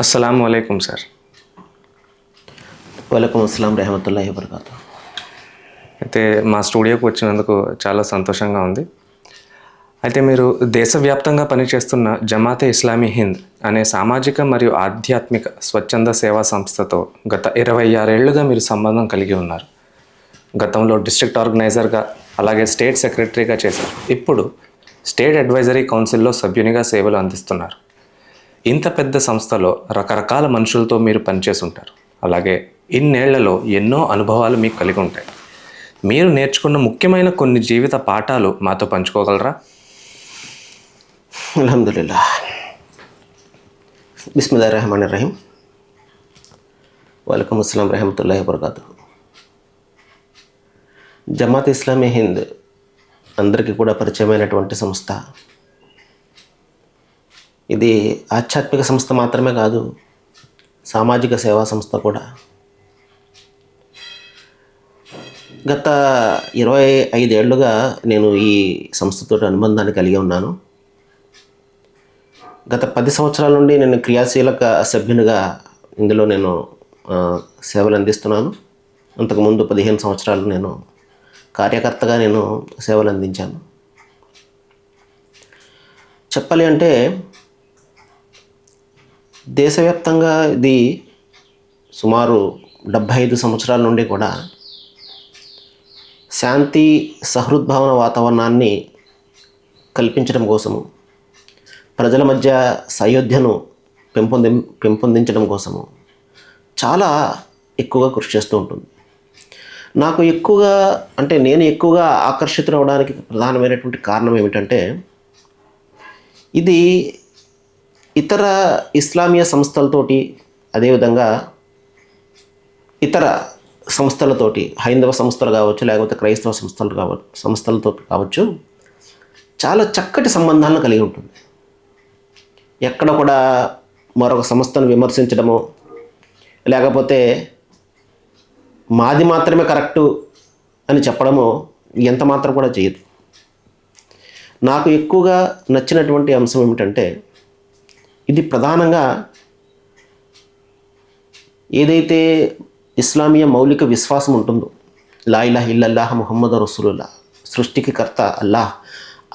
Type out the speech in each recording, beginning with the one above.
అస్సలాము అలైకుం సార్. వలైకుం అస్సలాం రహమతుల్లాహి వబరకాతుహు. అయితే మా స్టూడియోకి వచ్చినందుకు చాలా సంతోషంగా ఉంది. అయితే మీరు దేశవ్యాప్తంగా పనిచేస్తున్న జమాతే ఇస్లామీ హింద్ అనే సామాజిక మరియు ఆధ్యాత్మిక స్వచ్ఛంద సేవా సంస్థతో గత 26 ఏళ్లుగా మీరు సంబంధం కలిగి ఉన్నారు. గతంలో డిస్ట్రిక్ట్ ఆర్గనైజర్గా అలాగే స్టేట్ సెక్రటరీగా చేశారు. ఇప్పుడు స్టేట్ అడ్వైజరీ కౌన్సిల్లో సభ్యునిగా సేవలు అందిస్తున్నారు. ఇంత పెద్ద సంస్థలో రకరకాల మనుషులతో మీరు పనిచేసి ఉంటారు. అలాగే ఇన్నేళ్లలో ఎన్నో అనుభవాలు మీకు కలిగి ఉంటాయి. మీరు నేర్చుకున్న ముఖ్యమైన కొన్ని జీవిత పాఠాలు మాతో పంచుకోగలరా? అల్హమ్దులిల్లాహ్. బిస్మిల్లాహిర్ రహమానిర్ రహీం. వలైకుం అస్సలాం రహమతుల్లాహి వబరకాతుహు. జమాత్ ఇస్లామీ హింద్ అందరికీ కూడా పరిచయమైనటువంటి సంస్థ. ఇది ఆధ్యాత్మిక సంస్థ మాత్రమే కాదు, సామాజిక సేవా సంస్థ కూడా. గత 25 ఏళ్లుగా నేను ఈ సంస్థతో అనుబంధాన్ని కలిగి ఉన్నాను. గత 10 సంవత్సరాల నుండి నేను క్రియాశీలక సభ్యునిగా ఇందులో నేను సేవలు అందిస్తున్నాను. అంతకుముందు 15 సంవత్సరాలు నేను కార్యకర్తగా నేను సేవలు అందించాను. చెప్పాలి అంటే దేశవ్యాప్తంగా ఇది సుమారు 75 సంవత్సరాల నుండి కూడా శాంతి సహృద్భావన వాతావరణాన్ని కల్పించడం కోసము, ప్రజల మధ్య సయోధ్యను పెంపొందించడం కోసము చాలా ఎక్కువగా కృషి చేస్తూ ఉంటుంది. నేను ఎక్కువగా ఆకర్షితులవడానికి ప్రధానమైనటువంటి కారణం ఏమిటంటే, ఇది ఇతర ఇస్లామీయ సంస్థలతోటి, అదేవిధంగా ఇతర సంస్థలతోటి, హైందవ సంస్థలు కావచ్చు, లేకపోతే క్రైస్తవ సంస్థలతో కావచ్చు, చాలా చక్కటి సంబంధాలను కలిగి ఉంటుంది. ఎక్కడ కూడా మరొక సంస్థను విమర్శించడము, లేకపోతే మాది మాత్రమే కరెక్టు అని చెప్పడము ఎంత మాత్రం కూడా చేయదు. నాకు ఎక్కువగా నచ్చినటువంటి అంశం ఏమిటంటే, ఇది ప్రధానంగా ఏదైతే ఇస్లామీయ మౌలిక విశ్వాసం ఉంటుందో, లా ఇలాహ ఇల్లల్లాహ్ ముహమ్మద్ రసూలుల్లాహ్, సృష్టికి కర్త అల్లాహ్,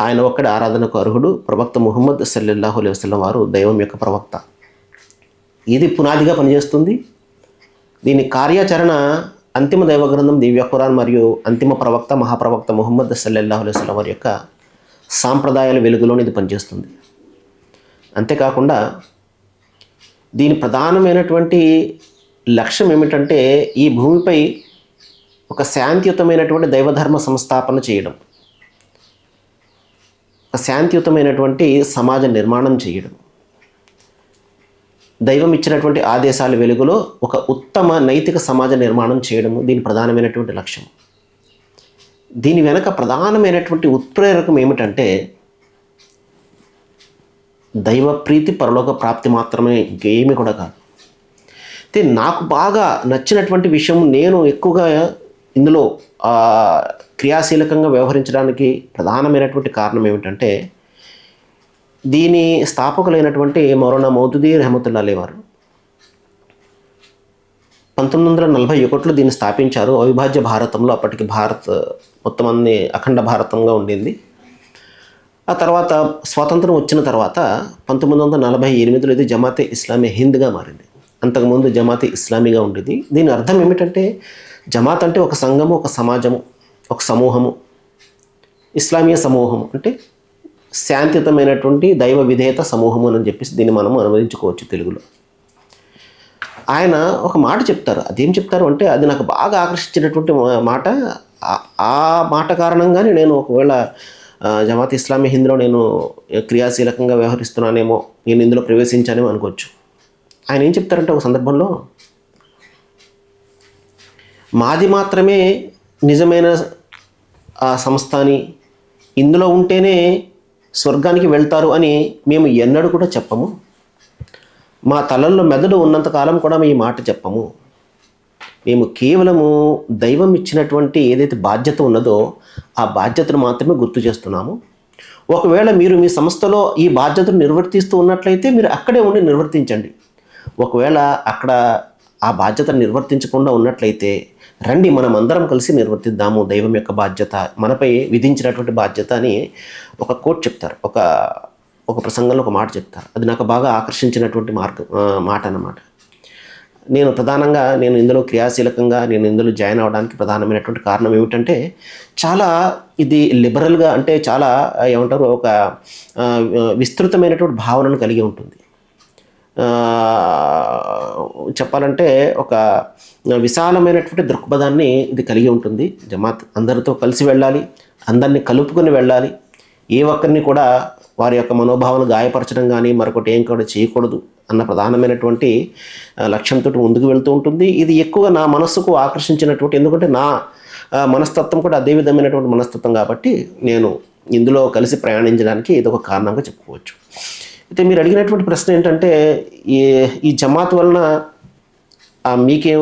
ఆయన ఒక్కడి ఆరాధనకు అర్హుడు, ప్రవక్త ముహమ్మద్ సల్లల్లాహు అలైహి వసల్లం వారు దైవం యొక్క ప్రవక్త, ఇది పునాదిగా పనిచేస్తుంది. దీని కార్యాచరణ అంతిమ దైవ గ్రంథం దివ్య ఖురాన్ మరియు అంతిమ ప్రవక్త మహాప్రవక్త ముహమ్మద్ సల్లల్లాహు అలైహి వసల్లం వారి యొక్క సాంప్రదాయాల వెలుగులోని ఇది పనిచేస్తుంది. అంతేకాకుండా దీని ప్రధానమైనటువంటి లక్ష్యం ఏమిటంటే, ఈ భూమిపై ఒక శాంతియుతమైనటువంటి దైవధర్మ సంస్థాపన చేయడం, ఒక శాంతియుతమైనటువంటి సమాజ నిర్మాణం చేయడం, దైవం ఇచ్చినటువంటి ఆదేశాల వెలుగులో ఒక ఉత్తమ నైతిక సమాజ నిర్మాణం చేయడము దీని ప్రధానమైనటువంటి లక్ష్యం. దీని వెనక ప్రధానమైనటువంటి ఉత్ప్రేరకం ఏమిటంటే, దైవ ప్రీతి పరలోక ప్రాప్తి మాత్రమే, ఇంకేమీ కూడా కాదు. అయితే నాకు బాగా నచ్చినటువంటి విషయం, నేను ఎక్కువగా ఇందులో క్రియాశీలకంగా వ్యవహరించడానికి ప్రధానమైనటువంటి కారణం ఏమిటంటే, దీని స్థాపకులైనటువంటి మౌలానా మౌదూదీ రహమతుల్లాహి వారు 1941లో దీన్ని స్థాపించారు. అవిభాజ్య భారతంలో, అప్పటికి భారత్ మొత్తం అన్ని అఖండ భారతంగా ఉండింది. ఆ తర్వాత స్వాతంత్రం వచ్చిన తర్వాత 1948లో ఇది జమాతే ఇస్లామీ హింద్గా మారింది. అంతకుముందు జమాతే ఇస్లామీగా ఉండేది. దీని అర్థం ఏమిటంటే, జమాత్ అంటే ఒక సంఘము, ఒక సమాజము, ఒక సమూహము. ఇస్లామీయ సమూహం అంటే శాంతియుతమైనటువంటి దైవ విధేయత సమూహము అని చెప్పేసి దీన్ని మనం అనువదించుకోవచ్చు తెలుగులో. ఆయన ఒక మాట చెప్తారు. అదేం చెప్తారు అంటే, అది నాకు బాగా ఆకర్షించినటువంటి మాట. ఆ మాట కారణంగానే నేను ఒకవేళ జమాత్ ఇస్లామీ హింద్లో నేను క్రియాశీలకంగా వ్యవహరిస్తున్నానేమో, నేను ఇందులో ప్రవేశించానేమో అనుకోవచ్చు. ఆయన ఏం చెప్తారంటే, ఒక సందర్భంలో, మాది మాత్రమే నిజమైన ఆ సంస్థ అని, ఇందులో ఉంటేనే స్వర్గానికి వెళ్తారు అని మేము ఎన్నడూ కూడా చెప్పము. మా తలల్లో మెదడు ఉన్నంతకాలం కూడా ఈ మాట చెప్పము. మేము కేవలము దైవం ఇచ్చినటువంటి ఏదైతే బాధ్యత ఉన్నదో ఆ బాధ్యతను మాత్రమే గుర్తు చేస్తున్నాము. ఒకవేళ మీరు మీ సంస్థలో ఈ బాధ్యతను నిర్వర్తిస్తూ ఉన్నట్లయితే మీరు అక్కడే ఉండి నిర్వర్తించండి. ఒకవేళ అక్కడ ఆ బాధ్యతను నిర్వర్తించకుండా ఉన్నట్లయితే రండి మనం అందరం కలిసి నిర్వర్తిద్దాము దైవం యొక్క బాధ్యత మనపై విధించినటువంటి బాధ్యత అని ఒక కోట్ చెప్తారు, ఒక ప్రసంగంలో ఒక మాట చెప్తారు. అది నాకు బాగా ఆకర్షించినటువంటి మాట అన్నమాట. నేను ఇందులో క్రియాశీలకంగా ఇందులో జాయిన్ అవ్వడానికి ప్రధానమైనటువంటి కారణం ఏమిటంటే, చాలా ఇది లిబరల్గా, అంటే చాలా ఏమంటారు, ఒక విస్తృతమైనటువంటి భావనను కలిగి ఉంటుంది. చెప్పాలంటే ఒక విశాలమైనటువంటి దృక్పథాన్ని ఇది కలిగి ఉంటుంది. జమాత్ అందరితో కలిసి వెళ్ళాలి, అందరినీ కలుపుకొని వెళ్ళాలి, ఏ ఒక్కరిని కూడా వారి యొక్క మనోభావాలు గాయపరచడం కానీ మరొకటి ఏం కూడా చేయకూడదు అన్న ప్రధానమైనటువంటి లక్ష్యంతో ముందుకు వెళ్తూ ఉంటుంది. ఇది ఎక్కువగా నా మనస్సుకు ఆకర్షించినటువంటి, ఎందుకంటే నా మనస్తత్వం కూడా అదే విధమైనటువంటి మనస్తత్వం కాబట్టి నేను ఇందులో కలిసి ప్రయాణించడానికి ఇది ఒక కారణంగా చెప్పుకోవచ్చు. అయితే మీరు అడిగినటువంటి ప్రశ్న ఏంటంటే, ఈ జమాత్ వలన మీకే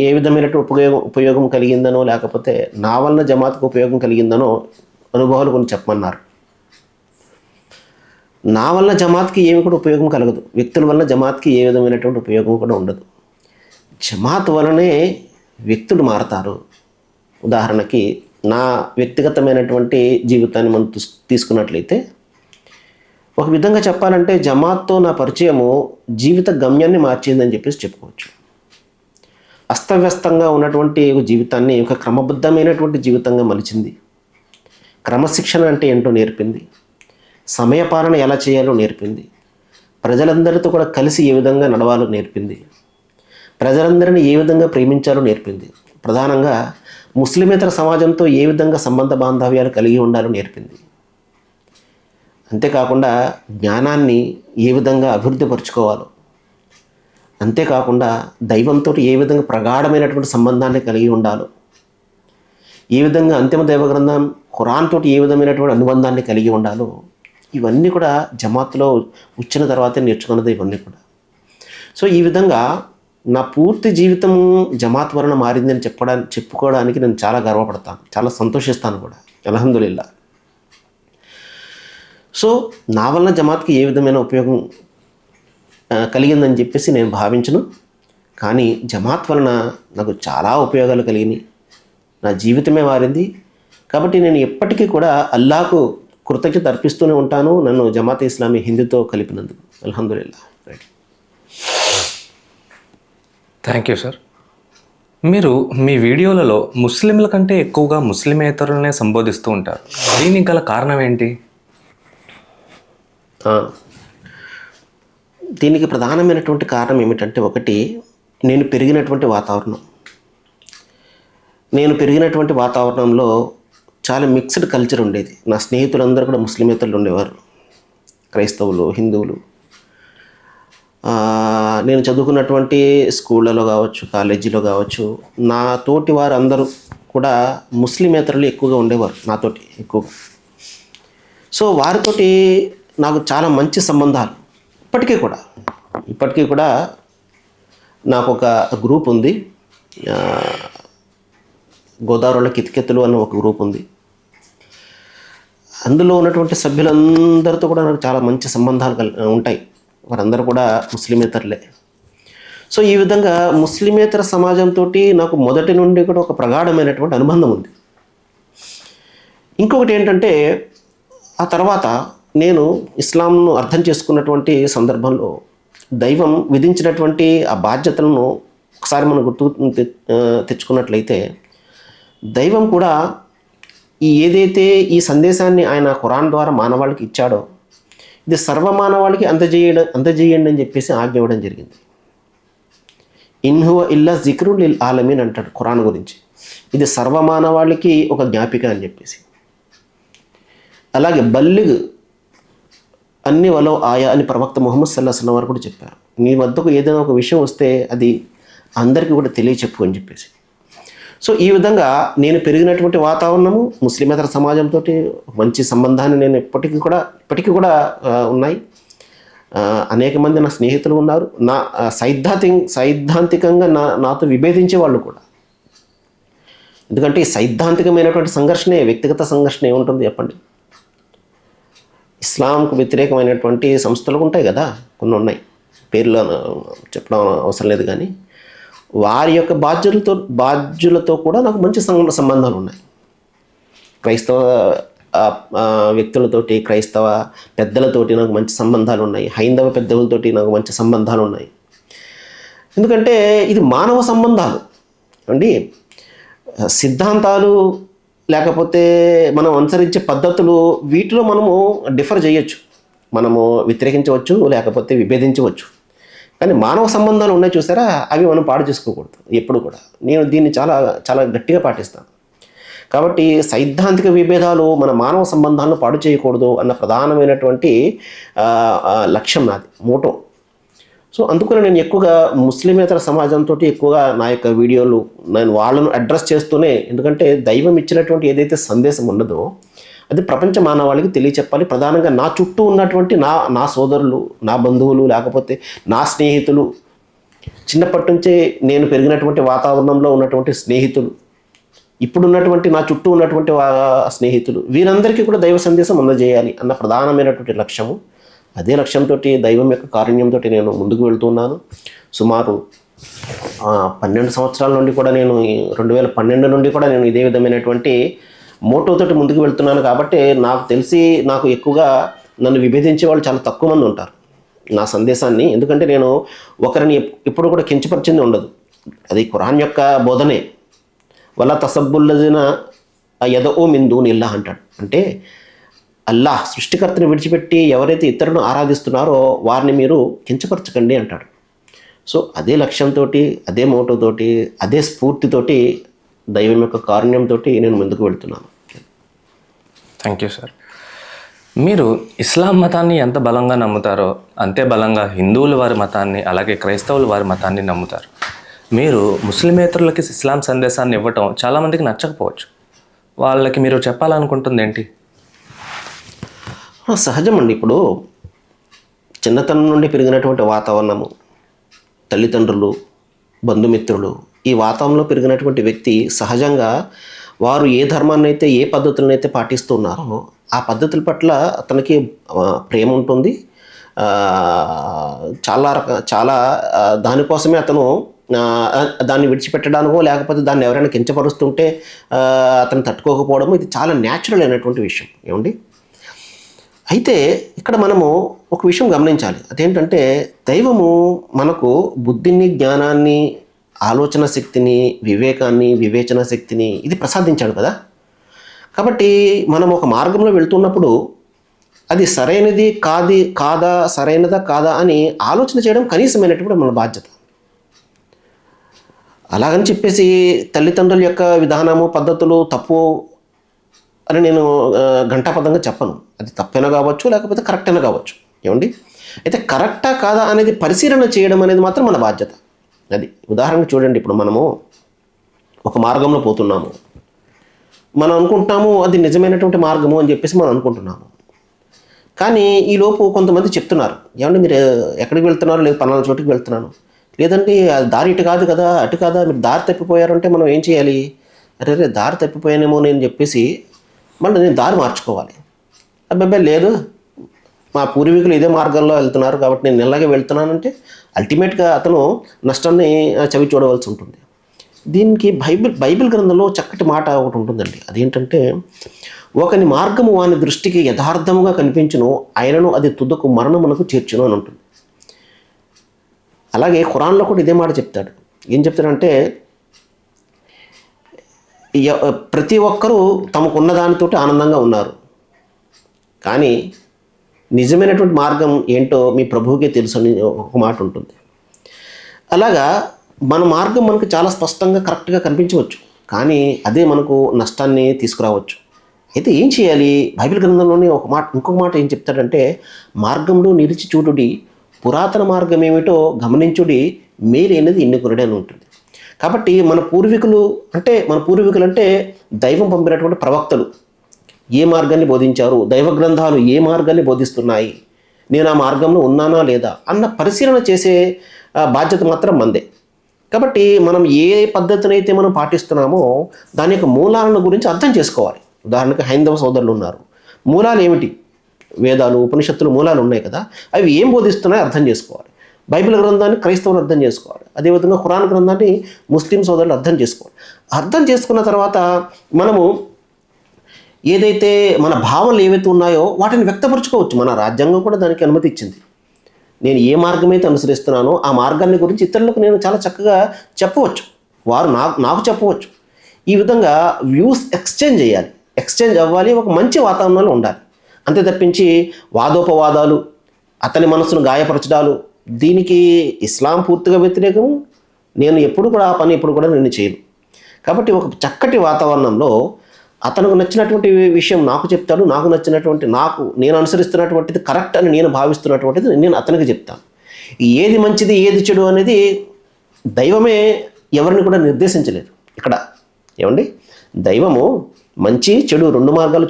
ఏ విధమైనటువంటి ఉపయోగం కలిగిందనో, లేకపోతే నా వలన జమాత్కు ఉపయోగం కలిగిందనో అనుభవాలు కొన్ని చెప్పమన్నారు. నా వల్ల జమాత్కి ఏమి కూడా ఉపయోగం కలగదు, వ్యక్తుల వల్ల జమాత్కి ఏ విధమైనటువంటి ఉపయోగం కూడా ఉండదు. జమాత్ వలనే వ్యక్తులు మారతారు. ఉదాహరణకి నా వ్యక్తిగతమైనటువంటి జీవితాన్ని మనం తీసుకున్నట్లయితే, ఒక విధంగా చెప్పాలంటే జమాత్తో నా పరిచయము జీవిత గమ్యాన్ని మార్చిందని చెప్పేసి చెప్పుకోవచ్చు. అస్తవ్యస్తంగా ఉన్నటువంటి ఒక జీవితాన్ని ఒక క్రమబద్ధమైనటువంటి జీవితంగా మలిచింది. క్రమశిక్షణ అంటే ఏంటో నేర్పింది, సమయపాలన ఎలా చేయాలో నేర్పింది, ప్రజలందరితో కూడా కలిసి ఏ విధంగా నడవాలో నేర్పింది, ప్రజలందరినీ ఏ విధంగా ప్రేమించాలో నేర్పింది, ప్రధానంగా ముస్లిమేతర సమాజంతో ఏ విధంగా సంబంధ బాంధవ్యాలు కలిగి ఉండాలో నేర్పింది. అంతేకాకుండా జ్ఞానాన్ని ఏ విధంగా అభివృద్ధిపరచుకోవాలో, అంతేకాకుండా దైవంతో ఏ విధంగా ప్రగాఢమైనటువంటి సంబంధాన్ని కలిగి ఉండాలో, ఏ విధంగా అంతిమ దైవ గ్రంథం ఖురాన్ తోటి ఏ విధమైనటువంటి అనుబంధాన్ని కలిగి ఉండాలో, ఇవన్నీ కూడా జమాత్లో వచ్చిన తర్వాతే నేర్చుకున్నది ఇవన్నీ కూడా. సో ఈ విధంగా నా పూర్తి జీవితం జమాత్ వలన మారిందని చెప్పుకోవడానికి నేను చాలా గర్వపడతాను, చాలా సంతోషిస్తాను కూడా, అల్హమ్దులిల్లా. సో నా వలన జమాత్కి ఏ విధమైన ఉపయోగం కలిగిందని చెప్పేసి నేను భావించను, కానీ జమాత్ వలన నాకు చాలా ఉపయోగాలు కలిగినాయి, నా జీవితమే మారింది. కాబట్టి నేను ఎప్పటికీ కూడా అల్లాహకు కృతజ్ఞత అర్పిస్తూనే ఉంటాను, నన్ను జమాత్ ఇస్లామీ హిందీతో కలిపినందుకు. అల్హమ్దులిల్లా. రైట్. Thank you sir. మీరు మీ వీడియోలలో ముస్లింల కంటే ఎక్కువగా ముస్లిమేతరులనే సంబోధిస్తూ ఉంటారు. దీనికి గల కారణం ఏంటి? దీనికి ప్రధానమైనటువంటి కారణం ఏమిటంటే, ఒకటి, నేను పెరిగినటువంటి వాతావరణంలో చాలా మిక్స్డ్ కల్చర్ ఉండేది. నా స్నేహితులందరూ కూడా ముస్లిమేతరులు ఉండేవారు, క్రైస్తవులు, హిందువులు. నేను చదువుకున్నటువంటి స్కూళ్ళలో కావచ్చు, కాలేజీలో కావచ్చు, నా తోటి వారు అందరూ కూడా ముస్లిమేతరులు ఎక్కువగా ఉండేవారు నాతోటి ఎక్కువగా. సో వారితోటి నాకు చాలా మంచి సంబంధాలు. ఇప్పటికీ కూడా నాకు ఒక గ్రూప్ ఉంది, గోదావరిలో కితకెత్తులు అన్న ఒక గ్రూప్ ఉంది. అందులో ఉన్నటువంటి సభ్యులందరితో కూడా నాకు చాలా మంచి సంబంధాలు ఉంటాయి. వారందరూ కూడా ముస్లిమేతరులే. సో ఈ విధంగా ముస్లిమేతర సమాజంతో నాకు మొదటి నుండి కూడా ఒక ప్రగాఢమైనటువంటి అనుబంధం ఉంది. ఇంకొకటి ఏంటంటే, ఆ తర్వాత నేను ఇస్లాంను అర్థం చేసుకున్నటువంటి సందర్భంలో దైవం విధించినటువంటి ఆ బాధ్యతలను ఒకసారి మనం గుర్తు తెచ్చుకున్నట్లయితే, దైవం కూడా ఏదైతే ఈ సందేశాన్ని ఆయన ఖురాన్ ద్వారా మానవాళికి ఇచ్చాడో, ఇది సర్వమానవాళికి అందజేయండి అని చెప్పేసి ఆజ్ఞ ఇవ్వడం జరిగింది. ఇన్హువ ఇల్లా జిక్రుల్ లిల్ ఆలమీన్ అంటాడు ఖురాన్ గురించి. ఇది సర్వమానవాళికి ఒక జ్ఞాపిక అని చెప్పేసి. అలాగే బల్లిగ్ అన్ని వలో ఆయా అని ప్రవక్త ముహమ్మద్ సల్లల్లాహు అలైహి వసల్లం వారు కూడా చెప్పారు. మీ వద్దకు ఏదైనా ఒక విషయం వస్తే అది అందరికీ కూడా తెలియచెప్పు అని చెప్పేసి. సో ఈ విధంగా నేను పెరిగినటువంటి వాతావరణము ముస్లిమేతర సమాజంతో మంచి సంబంధాన్ని నేను ఇప్పటికీ కూడా ఉన్నాయి. అనేక మంది నా స్నేహితులు ఉన్నారు. నా సైద్ధాంతికంగా నాతో విభేదించే వాళ్ళు కూడా. ఎందుకంటే ఈ సైద్ధాంతికమైనటువంటి సంఘర్షణే, వ్యక్తిగత సంఘర్షణ ఏముంటుంది చెప్పండి. ఇస్లాంకు వ్యతిరేకమైనటువంటి సంస్థలు ఉంటాయి కదా, కొన్ని ఉన్నాయి. పేర్లు చెప్పడం అవసరం లేదు, కానీ వారి యొక్క బాధ్యులతో కూడా నాకు మంచి సంబంధాలు ఉన్నాయి. క్రైస్తవ వ్యక్తులతోటి, క్రైస్తవ పెద్దలతోటి నాకు మంచి సంబంధాలు ఉన్నాయి. హైందవ పెద్దలతోటి నాకు మంచి సంబంధాలు ఉన్నాయి. ఎందుకంటే ఇది మానవ సంబంధాలు అండి. సిద్ధాంతాలు లేకపోతే మనం అనుసరించే పద్ధతులు, వీటిలో మనము డిఫర్ చేయొచ్చు, మనము వ్యతిరేకించవచ్చు, లేకపోతే విభేదించవచ్చు. కానీ మానవ సంబంధాలు ఉన్నాయి చూసారా, అవి మనం పాడు చేసుకోకూడదు ఎప్పుడు కూడా. నేను దీన్ని చాలా చాలా గట్టిగా పాటిస్తాను. కాబట్టి సైద్ధాంతిక విభేదాలు మన మానవ సంబంధాలను పాడు చేయకూడదు అన్న ప్రధానమైనటువంటి లక్ష్యం నాది, మోటో. సో అందుకని నేను ఎక్కువగా ముస్లిమేతర సమాజంతో ఎక్కువగా నా యొక్క వీడియోలు నేను వాళ్ళను అడ్రస్ చేస్తూనే, ఎందుకంటే దైవం ఇచ్చినటువంటి ఏదైతే సందేశం ఉన్నదో అది ప్రపంచ మానవాళికి తెలియచెప్పాలి. ప్రధానంగా నా చుట్టూ ఉన్నటువంటి నా సోదరులు, నా బంధువులు, లేకపోతే నా స్నేహితులు, చిన్నప్పటి నుంచే నేను పెరిగినటువంటి వాతావరణంలో ఉన్నటువంటి స్నేహితులు, ఇప్పుడున్నటువంటి నా చుట్టూ ఉన్నటువంటి స్నేహితులు, వీరందరికీ కూడా దైవ సందేశం అందజేయాలి అన్న ప్రధానమైనటువంటి లక్ష్యము. అదే లక్ష్యంతో దైవం యొక్క కారుణ్యంతో నేను ముందుకు వెళ్తున్నాను. సుమారు 12 సంవత్సరాల నుండి కూడా నేను 2012 నుండి కూడా నేను ఇదే విధమైనటువంటి మోటోతోటి ముందుకు వెళ్తున్నాను. కాబట్టి నాకు తెలిసి నాకు ఎక్కువగా నన్ను విభేదించే వాళ్ళు చాలా తక్కువ మంది ఉంటారు నా సందేశాన్ని. ఎందుకంటే నేను ఒకరిని ఎప్పుడు కూడా కించపరిచింది ఉండదు. అది ఖురాన్ యొక్క బోధనే. వలా తసబ్బుల్లజిన యదఓ మిన్ దూనిల్లాహ్ అంటాడు. అంటే అల్లాహ్ సృష్టికర్తని విడిచిపెట్టి ఎవరైతే ఇతరులను ఆరాధిస్తున్నారో వారిని మీరు కించపరచకండి అంటాడు. సో అదే లక్ష్యంతో, అదే మోటోతోటి, అదే స్ఫూర్తితోటి, దైవం యొక్క కారుణ్యంతో నేను ముందుకు వెళ్తున్నాను. Thank you sir. మీరు ఇస్లాం మతాన్ని ఎంత బలంగా నమ్ముతారో అంతే బలంగా హిందువులు వారి మతాన్ని, అలాగే క్రైస్తవులు వారి మతాన్ని నమ్ముతారు. మీరు ముస్లిమేతరులకి ఇస్లాం సందేశాన్ని ఇవ్వటం చాలామందికి నచ్చకపోవచ్చు. వాళ్ళకి మీరు చెప్పాలనుకుంటుంది ఏంటి? సహజమండి. ఇప్పుడు చిన్నతనం నుండి పెరిగినటువంటి వాతావరణము, తల్లిదండ్రులు, బంధుమిత్రులు, ఈ వాతావరణంలో పెరిగినటువంటి వ్యక్తి సహజంగా వారు ఏ ధర్మాన్ని అయితే, ఏ పద్ధతులను అయితే పాటిస్తున్నారో ఆ పద్ధతుల పట్ల అతనికి ప్రేమ ఉంటుంది. చాలా దానికోసమే అతను దాన్ని విడిచిపెట్టడానికో, లేకపోతే దాన్ని ఎవరైనా కించపరుస్తుంటే అతను తట్టుకోకపోవడము, ఇది చాలా న్యాచురల్ అయినటువంటి విషయం. ఏమండి, అయితే ఇక్కడ మనము ఒక విషయం గమనించాలి. అదేంటంటే దైవము మనకు బుద్ధిని, జ్ఞానాన్ని, ఆలోచన శక్తిని, వివేకాన్ని, వివేచన శక్తిని ఇది ప్రసాదించాడు కదా. కాబట్టి మనం ఒక మార్గంలో వెళ్తున్నప్పుడు అది సరైనది కాదా, సరైనదా కాదా అని ఆలోచన చేయడం కనీసమైనటువంటి మన బాధ్యత. అలాగని చెప్పేసి తల్లిదండ్రుల యొక్క విధానము, పద్ధతులు తప్పు అని నేను ఘంటాపదంగా చెప్పను. అది తప్పైనా కావచ్చు, లేకపోతే కరెక్ట్ అయినా కావచ్చు. ఏమండి, అయితే కరెక్టా కాదా అనేది పరిశీలన చేయడం అనేది మాత్రం మన బాధ్యత. అది ఉదాహరణకు చూడండి, ఇప్పుడు మనము ఒక మార్గంలో పోతున్నాము, మనం అనుకుంటున్నాము అది నిజమైనటువంటి మార్గము అని చెప్పేసి మనం అనుకుంటున్నాము. కానీ ఈలోపు కొంతమంది చెప్తున్నారు, ఏమండి మీరు ఎక్కడికి వెళ్తున్నారు, లేదు పలానా చోటుకి వెళ్తున్నాను, లేదంటే అది దారి ఇటు కాదు కదా, అటు కాదా, మీరు దారి తప్పిపోయారంటే మనం ఏం చేయాలి? అరే దారి తప్పిపోయానేమో నేను చెప్పేసి మళ్ళీ నేను దారి మార్చుకోవాలి. అబ్బాయి లేదు, మా పూర్వీకులు ఇదే మార్గంలో వెళ్తున్నారు కాబట్టి నేను ఇలాగే వెళ్తున్నానంటే అల్టిమేట్గా అతను నష్టాన్ని చవి చూడవలసి ఉంటుంది. దీనికి బైబిల్ గ్రంథంలో చక్కటి మాట ఒకటి ఉంటుందండి. అదేంటంటే, ఒకని మార్గము వాని దృష్టికి యథార్థముగా కనిపించును, ఆయనను అది తుదకు మరణమునకు చేర్చును అని ఉంటుంది. అలాగే ఖురాన్లో కూడా ఇదే మాట చెప్తాడు. ఏం చెప్తాడంటే, ప్రతి ఒక్కరూ తమకున్న దానితో ఆనందంగా ఉన్నారు, కానీ నిజమైనటువంటి మార్గం ఏంటో మీ ప్రభువుకే తెలుసు అని ఒక మాట ఉంటుంది. అలాగా మన మార్గం మనకు చాలా స్పష్టంగా కరెక్ట్గా కనిపించవచ్చు, కానీ అదే మనకు నష్టాన్ని తీసుకురావచ్చు. అయితే ఏం చేయాలి? బైబిల్ గ్రంథంలోనే ఇంకొక మాట ఏం చెప్తాడంటే, మార్గంలో నిలిచి చూడుడి, పురాతన మార్గం ఏమిటో గమనించుడి, మేలైనది ఎన్నుకునడి అని ఉంటుంది. కాబట్టి మన పూర్వీకులు అంటే దైవం పంపినటువంటి ప్రవక్తలు ఏ మార్గాన్ని బోధించారు, దైవ గ్రంథాలు ఏ మార్గాన్ని బోధిస్తున్నాయి, నేను ఆ మార్గంలో ఉన్నానా లేదా అన్న పరిశీలన చేసే బాధ్యత మాత్రం మందే. కాబట్టి మనం ఏ పద్ధతినైతే మనం పాటిస్తున్నామో దాని యొక్క మూలాలను గురించి అర్థం చేసుకోవాలి. ఉదాహరణకు హైందవ సోదరులు ఉన్నారు, మూలాలు ఏమిటి? వేదాలు, ఉపనిషత్తులు మూలాలు ఉన్నాయి కదా, అవి ఏం బోధిస్తున్నాయో అర్థం చేసుకోవాలి. బైబిల్ గ్రంథాన్ని క్రైస్తవులు అర్థం చేసుకోవాలి. అదేవిధంగా ఖురాన్ గ్రంథాన్ని ముస్లిం సోదరులు అర్థం చేసుకోవాలి. అర్థం చేసుకున్న తర్వాత మనము ఏదైతే మన భావనలు ఏవైతే ఉన్నాయో వాటిని వ్యక్తపరచుకోవచ్చు. మన రాజ్యాంగం కూడా దానికి అనుమతి ఇచ్చింది. నేను ఏ మార్గం అయితే అనుసరిస్తున్నానో ఆ మార్గాన్ని గురించి ఇతరులకు నేను చాలా చక్కగా చెప్పవచ్చు, వారు నాకు చెప్పవచ్చు. ఈ విధంగా వ్యూస్ ఎక్స్చేంజ్ చేయాలి, ఎక్స్చేంజ్ అవ్వాలి, ఒక మంచి వాతావరణంలో ఉండాలి. అంతే తప్పించి వాదోపవాదాలు, అతని మనసును గాయపరచడాలు, దీనికి ఇస్లాం పూర్తిగా వ్యతిరేకము. నేను ఎప్పుడు కూడా ఆ పని ఎప్పుడు కూడా నేను చేయను. కాబట్టి ఒక చక్కటి వాతావరణంలో అతనికి నచ్చినటువంటి విషయం నాకు చెప్తాడు, నాకు నచ్చినటువంటి నేను అనుసరిస్తున్నటువంటిది కరెక్ట్ అని నేను భావిస్తున్నటువంటిది నేను అతనికి చెప్తాను. ఏది మంచిది ఏది చెడు అనేది దైవమే ఎవరిని కూడా నిర్దేశించలేదు. ఇక్కడ ఏమండి, దైవము మంచి చెడు 2 మార్గాలు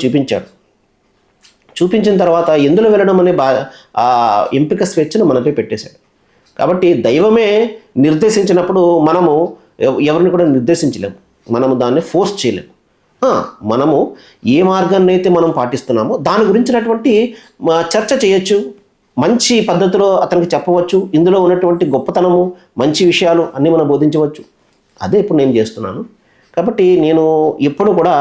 చూపించిన తర్వాత ఎందులో వెళ్ళడం అనే ఆ ఎంపిక స్వేచ్ఛను మనపై పెట్టేశాడు. కాబట్టి దైవమే నిర్దేశించినప్పుడు మనము ఎవరిని కూడా నిర్దేశించలేము, మనము దాన్ని ఫోర్స్ చేయలేము. మనము ఏ మార్గాన్ని అయితే మనం పాటిస్తున్నామో దాని గురించినటువంటి చర్చ చేయొచ్చు, మంచి పద్ధతిలో అతనికి చెప్పవచ్చు, ఇందులో ఉన్నటువంటి గొప్పతనము మంచి విషయాలు అన్నీ మనం బోధించవచ్చు. అదే ఇప్పుడు నేను చేస్తున్నాను. కాబట్టి నేను ఎప్పుడు కూడా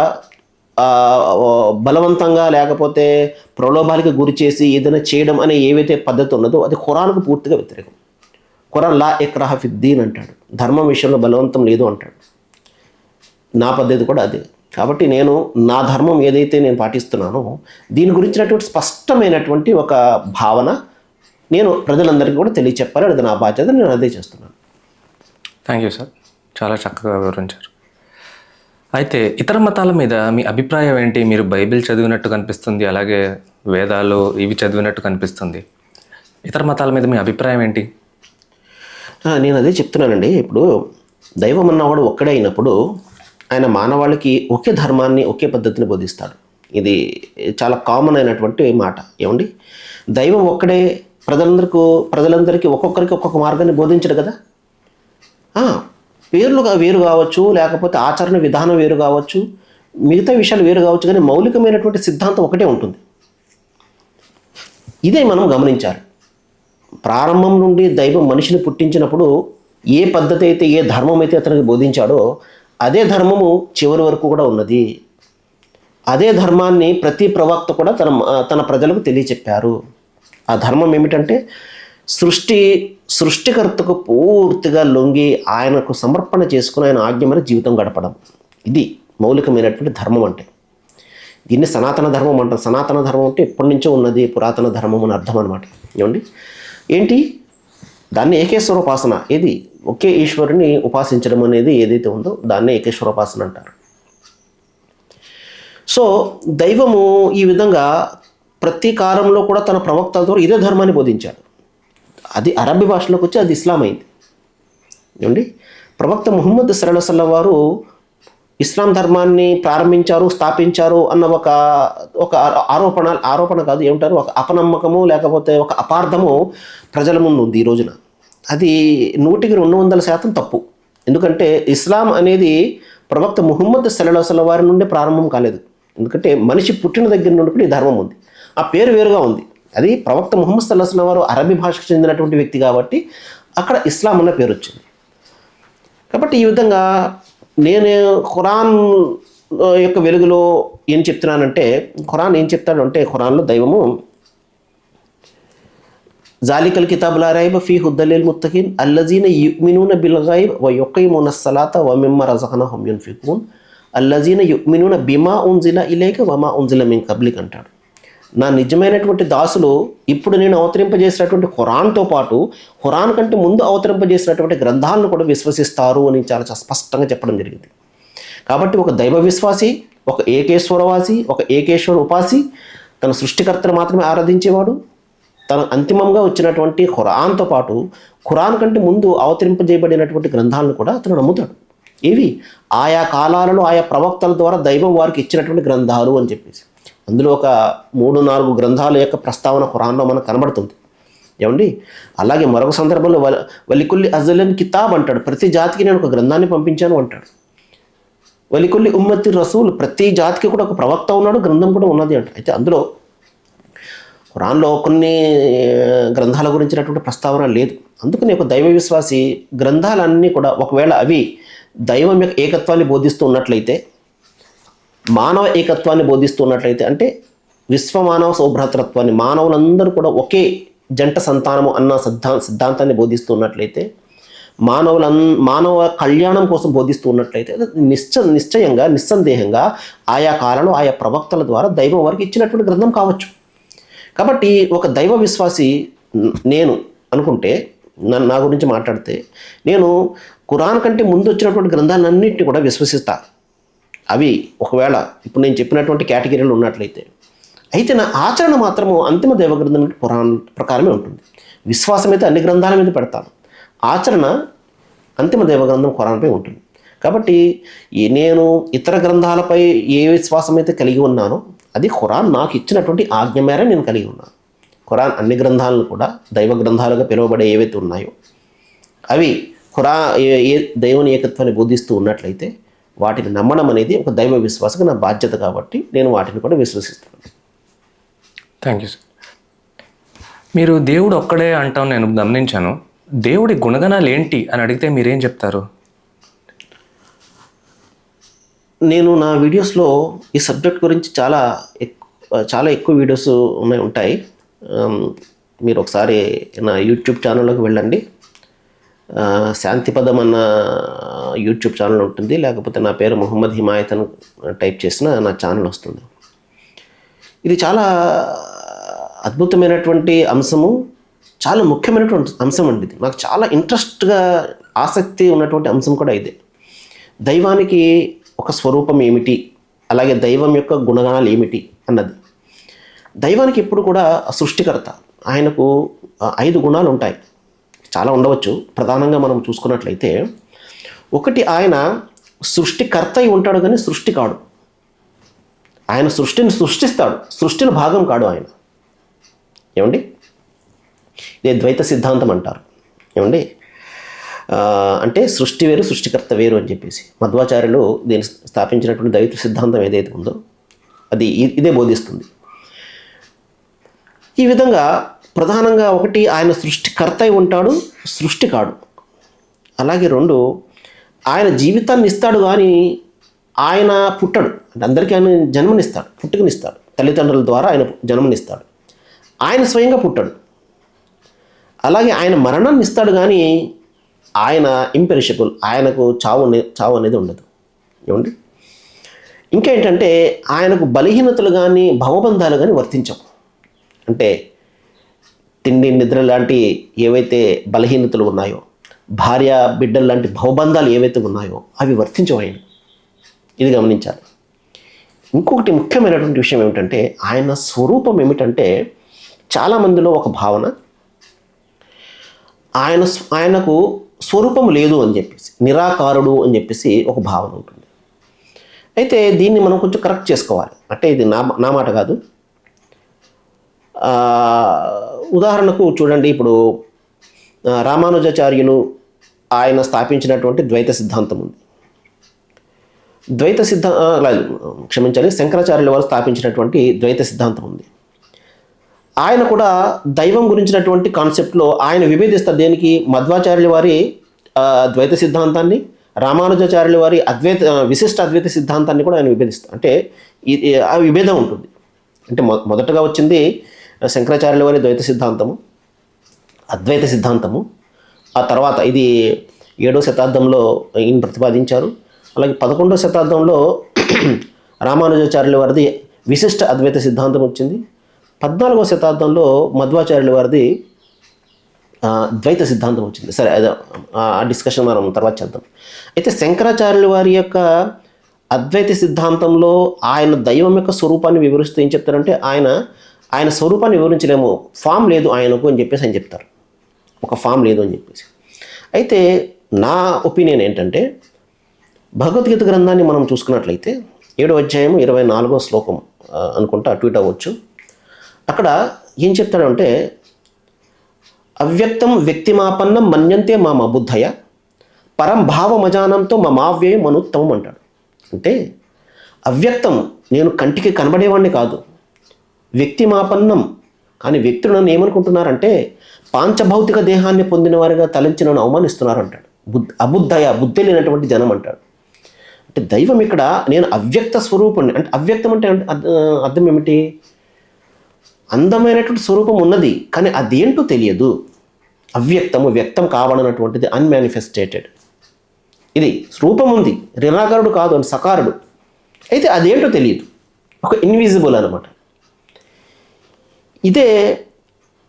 బలవంతంగా లేకపోతే ప్రలోభాలకి గురి చేసి ఏదైనా చేయడం అనే ఏవైతే పద్ధతి ఉన్నదో అది ఖురాన్కు పూర్తిగా వ్యతిరేకం. ఖురాన్ లా ఇక్రాహ ఫిద్దీన్ అంటాడు, ధర్మం విషయంలో బలవంతం లేదు అంటాడు. నా పద్ధతి కూడా అదే. కాబట్టి నేను నా ధర్మం ఏదైతే నేను పాటిస్తున్నానో దీని గురించినటువంటి స్పష్టమైనటువంటి ఒక భావన నేను ప్రజలందరికీ కూడా తెలియచెప్పాలి. అది నా బాధ్యత, నేను అదే చేస్తున్నాను. థ్యాంక్ యూ సార్, చాలా చక్కగా వివరించారు. అయితే ఇతర మతాల మీద మీ అభిప్రాయం ఏంటి? మీరు బైబిల్ చదివినట్టు కనిపిస్తుంది, అలాగే వేదాలు ఇవి చదివినట్టు కనిపిస్తుంది. ఇతర మతాల మీద మీ అభిప్రాయం ఏంటి? నేను అదే చెప్తున్నానండి. ఇప్పుడు దైవం అన్నవాడు ఒక్కడే అయినప్పుడు ఆయన మానవాళికి ఒకే ధర్మాన్ని ఒకే పద్ధతిని బోధిస్తాడు. ఇది చాలా కామన్ అయినటువంటి మాట. ఏమండి, దైవం ఒక్కడే ప్రజలందరికీ ఒక్కొక్కరికి ఒక్కొక్క మార్గాన్ని బోధించడు కదా. పేర్లు వేరు కావచ్చు, లేకపోతే ఆచరణ విధానం వేరు కావచ్చు, మిగతా విషయాలు వేరు కావచ్చు, కానీ మౌలికమైనటువంటి సిద్ధాంతం ఒకటే ఉంటుంది. ఇదే మనం గమనించాలి. ప్రారంభం నుండి దైవం మనిషిని పుట్టించినప్పుడు ఏ పద్ధతి అయితే, ఏ ధర్మం అయితే అతనికి బోధించాడో అదే ధర్మము చివరి వరకు కూడా ఉన్నది. అదే ధర్మాన్ని ప్రతి ప్రవక్త కూడా తన ప్రజలకు తెలియచెప్పారు. ఆ ధర్మం ఏమిటంటే సృష్టికర్తకు పూర్తిగా లొంగి ఆయనకు సమర్పణ చేసుకుని ఆయన ఆజ్ఞ మీద జీవితం గడపడం. ఇది మౌలికమైనటువంటి ధర్మం అంటే. దీన్ని సనాతన ధర్మం అంటారు. సనాతన ధర్మం అంటే ఎప్పటి నుంచో ఉన్నది, పురాతన ధర్మం అని అర్థం అనమాట. ఏమండి, ఏంటి దాన్ని ఏకేశ్వరోపాసన, ఏది ఒకే ఈశ్వరుని ఉపాసించడం అనేది ఏదైతే ఉందో దాన్నే ఏకేశ్వరోపాసన అంటారు. సో దైవము ఈ విధంగా ప్రతి కాలంలో కూడా తన ప్రవక్తల ద్వారా ఇదే ధర్మాన్ని బోధించాడు. అది అరబ్బీ భాషలోకి వచ్చి అది ఇస్లాం అయింది. ఏమండి, ప్రవక్త ముహమ్మద్ సల్లల్లాహు అలైహి వసల్లం వారు ఇస్లాం ధర్మాన్ని ప్రారంభించారు, స్థాపించారు అన్న ఒక ఆరోపణ కాదు, ఏమంటారు, ఒక అపనమ్మకము లేకపోతే ఒక అపార్థము ప్రజల ముందు ఉంది ఈ రోజున. అది 100కి 200% తప్పు. ఎందుకంటే ఇస్లాం అనేది ప్రవక్త ముహమ్మద్ సల్లల్లాహు అలైహి వసల్లం వారి నుండి ప్రారంభం కాలేదు. ఎందుకంటే మనిషి పుట్టిన దగ్గర నుండి కూడా ఈ ధర్మం ఉంది. ఆ పేరు వేరుగా ఉంది. అది ప్రవక్త ముహమ్మద్ సల్లల్లాహు అలైహి వసల్లం వారు అరబీ భాషకు చెందినటువంటి వ్యక్తి కాబట్టి అక్కడ ఇస్లాం అన్న పేరు వచ్చింది. కాబట్టి ఈ విధంగా నేను ఖురాన్ యొక్క వెలుగులో ఏం చెప్తున్నానంటే, ఖురాన్ ఏం చెప్తాడు అంటే, ఖురాన్లో దైవము జాలికల్ కితాబ్ లా రైబ ఫీ హుద్దల్ లిల్ ముత్తఖీన్ అల్లజీన యుమినూన బిల్ గైబ్ వ యుకీమున స్సలాత వ మిమ్మా రజఖనాహుమ్ యున్ఫికూన్ అల్లజీన యుమినూన బిమా ఉన్జిల ఇలైక వ మా ఉన్జిల మిన్ కబ్లిక్ అంటాడు. నా నిజమైనటువంటి దాసులు ఇప్పుడు నేను అవతరింపజేసినటువంటి ఖురాన్తో పాటు ఖురాన్ కంటే ముందు అవతరింపజేసినటువంటి గ్రంథాలను కూడా విశ్వసిస్తారు అని చాలా స్పష్టంగా చెప్పడం జరిగింది. కాబట్టి ఒక దైవ విశ్వాసి, ఒక ఏకేశ్వరవాసి, ఒక ఏకేశ్వర ఉపాసి తన సృష్టికర్తను మాత్రమే ఆరాధించేవాడు. తన అంతిమంగా వచ్చినటువంటి ఖురాన్తో పాటు ఖురాన్ కంటే ముందు అవతరింపజేయబడినటువంటి గ్రంథాలను కూడా అతను నమ్ముతాడు. ఇవి ఆయా కాలాలలో ఆయా ప్రవక్తల ద్వారా దైవం వారికి ఇచ్చినటువంటి గ్రంథాలు అని చెప్పేసి అందులో ఒక 3-4 గ్రంథాల యొక్క ప్రస్తావన ఖురాన్లో మనకు కనబడుతుంది. ఏమండి, అలాగే మరొక సందర్భంలో వలికుల్లి అజలన్ కితాబ్ అంటాడు. ప్రతి జాతికి నేను ఒక గ్రంథాన్ని పంపించాను అంటాడు. వలికుల్లి ఉమ్మతి రసూల్, ప్రతి జాతికి కూడా ఒక ప్రవక్త ఉన్నాడు, గ్రంథం కూడా ఉన్నది అంటాడు. అయితే అందులో ఖురాన్లో కొన్ని గ్రంథాల గురించినటువంటి ప్రస్తావన లేదు. అందుకని ఒక దైవ విశ్వాసి గ్రంథాలన్నీ కూడా ఒకవేళ అవి దైవం యొక్క ఏకత్వాన్ని బోధిస్తూ ఉన్నట్లయితే, మానవ ఏకత్వాన్ని బోధిస్తూ ఉన్నట్లయితే, అంటే విశ్వమానవ సౌభ్రాతృత్వాన్ని, మానవులందరూ కూడా ఒకే జంట సంతానము అన్న సిద్ధాంతాన్ని బోధిస్తూ ఉన్నట్లయితే, మానవ కళ్యాణం కోసం బోధిస్తూ ఉన్నట్లయితే నిశ్చయంగా నిస్సందేహంగా ఆయా కాలంలో ఆయా ప్రవక్తల ద్వారా దైవం వారికి ఇచ్చినటువంటి గ్రంథం కావచ్చు. కాబట్టి ఒక దైవ విశ్వాసి నేను అనుకుంటే, నా గురించి మాట్లాడితే, నేను ఖురాన్ కంటే ముందు వచ్చినటువంటి గ్రంథాలన్నింటినీ కూడా విశ్వసిస్తా. అవి ఒకవేళ ఇప్పుడు నేను చెప్పినటువంటి కేటగిరీలు ఉన్నట్లయితే, అయితే నా ఆచరణ మాత్రము అంతిమ దైవ గ్రంథం ఖురాన్ ప్రకారమే ఉంటుంది. విశ్వాసం అయితే అన్ని గ్రంథాల మీద పెడతాను, ఆచరణ అంతిమ దైవ గ్రంథం ఖురాన్పై ఉంటుంది. కాబట్టి నేను ఇతర గ్రంథాలపై ఏ విశ్వాసం అయితే కలిగి ఉన్నానో అది ఖురాన్ నాకు ఇచ్చినటువంటి ఆజ్ఞ మేర నేను కలిగి ఉన్నాను. ఖురాన్ అన్ని గ్రంథాలను కూడా దైవ గ్రంథాలుగా పిలువబడే ఏవైతే ఉన్నాయో అవి ఏ దైవుని ఏకత్వాన్ని బోధిస్తూ ఉన్నట్లయితే వాటిని నమ్మడం అనేది ఒక దైవ విశ్వాసగా నా బాధ్యత. కాబట్టి నేను వాటిని కూడా విశ్వసిస్తున్నాను. Thank you sir. మీరు దేవుడు ఒక్కడే అంటాం నేను గమనించాను. దేవుడి గుణగణాలు ఏంటి అని అడిగితే మీరేం చెప్తారు? నేను నా వీడియోస్లో ఈ సబ్జెక్ట్ గురించి చాలా ఎక్కువ వీడియోస్ ఉంటాయి. మీరు ఒకసారి నా యూట్యూబ్ ఛానల్లోకి వెళ్ళండి. శాంతిపదం అన్న యూట్యూబ్ ఛానల్ ఉంటుంది, లేకపోతే నా పేరు మొహమ్మద్ హిమాయత్ అని టైప్ చేసిన నా ఛానల్ వస్తుంది. ఇది చాలా అద్భుతమైనటువంటి అంశము, చాలా ముఖ్యమైనటువంటి అంశం అండి. ఇది నాకు చాలా ఇంట్రెస్ట్గా ఆసక్తి ఉన్నటువంటి అంశం కూడా ఇదే. దైవానికి ఒక స్వరూపం ఏమిటి, అలాగే దైవం యొక్క గుణగణాలు ఏమిటి అన్నది. దైవానికి ఎప్పుడు కూడా సృష్టికర్త, ఆయనకు 5 గుణాలు ఉంటాయి, చాలా ఉండవచ్చు. ప్రధానంగా మనం చూసుకున్నట్లయితే, ఒకటి, ఆయన సృష్టికర్త అయి ఉంటాడు కానీ సృష్టి కాడు. ఆయన సృష్టిని సృష్టిస్తాడు, సృష్టిలో భాగం కాడు ఆయన. ఏమండి, ఇదే ద్వైత సిద్ధాంతం అంటారు. ఏమండి, అంటే సృష్టి వేరు సృష్టికర్త వేరు అని చెప్పేసి మధ్వాచార్యులు దీన్ని స్థాపించినటువంటి ద్వైత సిద్ధాంతం ఏదైతే ఉందో అది ఇదే బోధిస్తుంది. ఈ విధంగా ప్రధానంగా ఒకటి, ఆయన సృష్టికర్త అయి ఉంటాడు, సృష్టి కాడు. అలాగే 2, ఆయన జీవితాన్ని ఇస్తాడు కానీ ఆయన పుట్టడు. అంటే అందరికీ ఆయన జన్మనిస్తాడు, పుట్టుకనిస్తాడు, తల్లిదండ్రుల ద్వారా ఆయన జన్మనిస్తాడు. ఆయన స్వయంగా పుట్టడు. అలాగే ఆయన మరణాన్ని ఇస్తాడు కానీ ఆయన ఇంపెరిషబుల్, ఆయనకు చావు అనేది ఉండదు. ఏమండి, ఇంకా ఏంటంటే ఆయనకు బలహీనతలు కానీ భవబంధాలు కానీ వర్తించవు. అంటే తిండి నిద్ర లాంటి ఏవైతే బలహీనతలు ఉన్నాయో, భార్య బిడ్డలు లాంటి భవబంధాలు ఏవైతే ఉన్నాయో అవి వర్తించవు ఆయన. ఇది గమనించాలి. ఇంకొకటి ముఖ్యమైనటువంటి విషయం ఏమిటంటే, ఆయన స్వరూపం ఏమిటంటే, చాలామందిలో ఒక భావన, ఆయనకు స్వరూపం లేదు అని చెప్పేసి, నిరాకారుడు అని చెప్పేసి ఒక భావన ఉంటుంది. అయితే దీన్ని మనం కొంచెం కరెక్ట్ చేసుకోవాలి. అంటే ఇది నా మాట కాదు. ఉదాహరణకు చూడండి, ఇప్పుడు రామానుజాచార్యులు ఆయన స్థాపించినటువంటి ద్వైత సిద్ధాంతం ఉంది. శంకరాచార్యుల వారు స్థాపించినటువంటి ద్వైత సిద్ధాంతం ఉంది. ఆయన కూడా దైవం గురించినటువంటి కాన్సెప్ట్లో ఆయన విభేదిస్తారు. దేనికి? మధ్వాచార్యుల వారి ద్వైత సిద్ధాంతాన్ని, రామానుజాచార్యుల వారి విశిష్ట అద్వైత సిద్ధాంతాన్ని కూడా ఆయన విభేదిస్తారు. అంటే ఆ విభేదం ఉంటుంది. అంటే మొదటగా వచ్చింది శంకరాచార్యుల వారి ద్వైత సిద్ధాంతము, అద్వైత సిద్ధాంతము. ఆ తర్వాత ఇది 7వ శతాబ్దంలో ఈయన ప్రతిపాదించారు. అలాగే 11వ శతాబ్దంలో రామానుజాచార్యుల వారిది విశిష్ట అద్వైత సిద్ధాంతం వచ్చింది. 14వ శతాబ్దంలో మధ్వాచార్యుల వారిది ద్వైత సిద్ధాంతం వచ్చింది. సరే, ఆ డిస్కషన్ మనం తర్వాత చేద్దాం. అయితే శంకరాచార్యుల వారి యొక్క అద్వైత సిద్ధాంతంలో ఆయన దైవం యొక్క స్వరూపాన్ని వివరిస్తూ ఏం చెప్తారంటే, ఆయన స్వరూపాన్ని వివరించలేము, ఫామ్ లేదు ఆయనకు అని చెప్పేసి ఆయన చెప్తారు. ఒక ఫామ్ లేదు అని చెప్పేసి. అయితే నా ఒపీనియన్ ఏంటంటే, భగవద్గీత గ్రంథాన్ని మనం చూసుకున్నట్లయితే 7వ అధ్యాయం 24వ శ్లోకం అనుకుంటా, అటు ఇటు అవ్వచ్చు. అక్కడ ఏం చెప్తాడంటే, అవ్యక్తం వ్యక్తిమాపన్నం మన్యంతే మామ బుద్ధయ పరం భావమజానంతో మమావ్యయం మనుత్తమం అంటాడు. అంటే అవ్యక్తం, నేను కంటికి కనబడేవాడిని కాదు, వ్యక్తిమాపన్నం కానీ వ్యక్తులు నన్ను ఏమనుకుంటున్నారంటే పాంచభౌతిక దేహాన్ని పొందిన వారిగా తలంచి నన్ను అవమానిస్తున్నారు అంటాడు. బుద్ధి లేనటువంటి జనం అంటాడు. అంటే దైవం ఇక్కడ నేను అవ్యక్త స్వరూపుణ్ణి, అంటే అవ్యక్తం అంటే అర్థం ఏమిటి? అందమైనటువంటి స్వరూపం ఉన్నది కానీ అదేంటో తెలియదు. అవ్యక్తము, వ్యక్తం కావాలన్నటువంటిది అన్మానిఫెస్టేటెడ్. ఇది రూపం ఉంది, నిరాకారుడు కాదు అని సకారుడు, అయితే అదేంటో తెలియదు, ఒక ఇన్విజిబుల్ అనమాట. ఇదే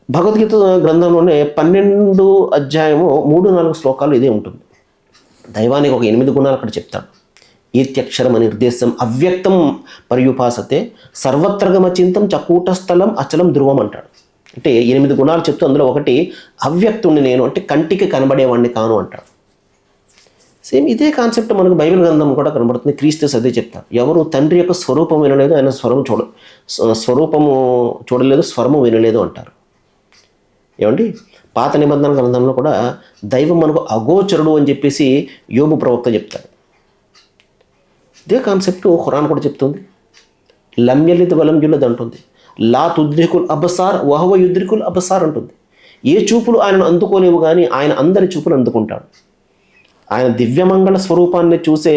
భగవద్గీత గ్రంథంలోనే 12 అధ్యాయము 3-4 శ్లోకాలు ఇదే ఉంటుంది. దైవానికి ఒక 8 గుణాలు అక్కడ చెప్తాడు. ఈత్యక్షరం అనే నిర్దేశం అవ్యక్తం పర్యుపాసతే సర్వత్రగమచింతం చకూటస్థలం అచలం ధ్రువం అంటాడు. అంటే 8 గుణాలు చెప్తూ అందులో ఒకటి అవ్యక్తుణ్ణి నేను, అంటే కంటికి కనబడేవాడిని కాను అంటాడు. సేమ్ ఇదే కాన్సెప్ట్ మనకు బైబిల్ గ్రంథం కూడా కనబడుతుంది. క్రీస్తు అదే చెప్తారు, ఎవరు తండ్రి యొక్క స్వరూపం వినలేదు, ఆయన స్వరూపము చూడలేదు, స్వరము వినలేదు అంటారు. ఏమండి, పాత నిబంధన గ్రంథంలో కూడా దైవం మనకు అగోచరుడు అని చెప్పేసి యోబు ప్రవక్త చెప్తాడు. ఇదే కాన్సెప్ట్ ఖురాన్ కూడా చెప్తుంది. లమ్యలిత్ వలం జుల్లద్ అంటుంది. లా తుద్రికుల్ అబసార్ వహవ యుద్రికుల్ అబసార్ అంటుంది. ఏ చూపులు ఆయనను అందుకోలేవు కానీ ఆయన అందరి చూపులు అందుకుంటాడు. ఆయన దివ్యమంగళ స్వరూపాన్ని చూసే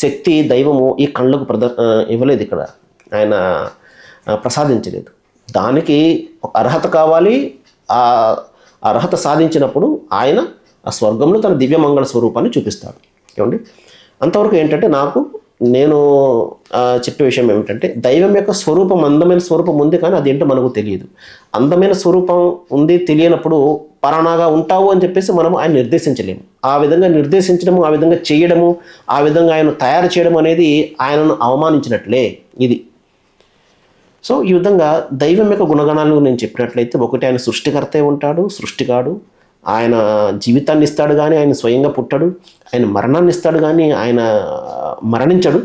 శక్తి దైవము ఈ కళ్ళకు ఇవ్వలేదు, ఇక్కడ ఆయన ప్రసాదించలేదు. దానికి అర్హత కావాలి. ఆ అర్హత సాధించినప్పుడు ఆయన ఆ స్వర్గంలో తన దివ్యమంగళ స్వరూపాన్ని చూపిస్తాడు. ఏమండి, అంతవరకు ఏంటంటే నేను చెప్పే విషయం ఏమిటంటే దైవం యొక్క స్వరూపం, అందమైన స్వరూపం ఉంది కానీ అదేంటో మనకు తెలియదు. అందమైన స్వరూపం ఉంది తెలియనప్పుడు పరాణాగా ఉంటావు అని చెప్పేసి మనం ఆయన నిర్దేశించలేము. ఆ విధంగా నిర్దేశించడము, ఆ విధంగా చేయడము, ఆ విధంగా ఆయన తయారు చేయడం అనేది ఆయనను అవమానించినట్లే ఇది. సో ఈ విధంగా దైవం యొక్క గుణగణాలను నేను చెప్పినట్లయితే, ఒకటి ఆయన సృష్టికర్తే ఉంటాడు, సృష్టికాడు. ఆయన జీవితాన్ని ఇస్తాడు కానీ ఆయన స్వయంగా పుట్టడు. ఆయన మరణాన్ని ఇస్తాడు కానీ ఆయన మరణించడు.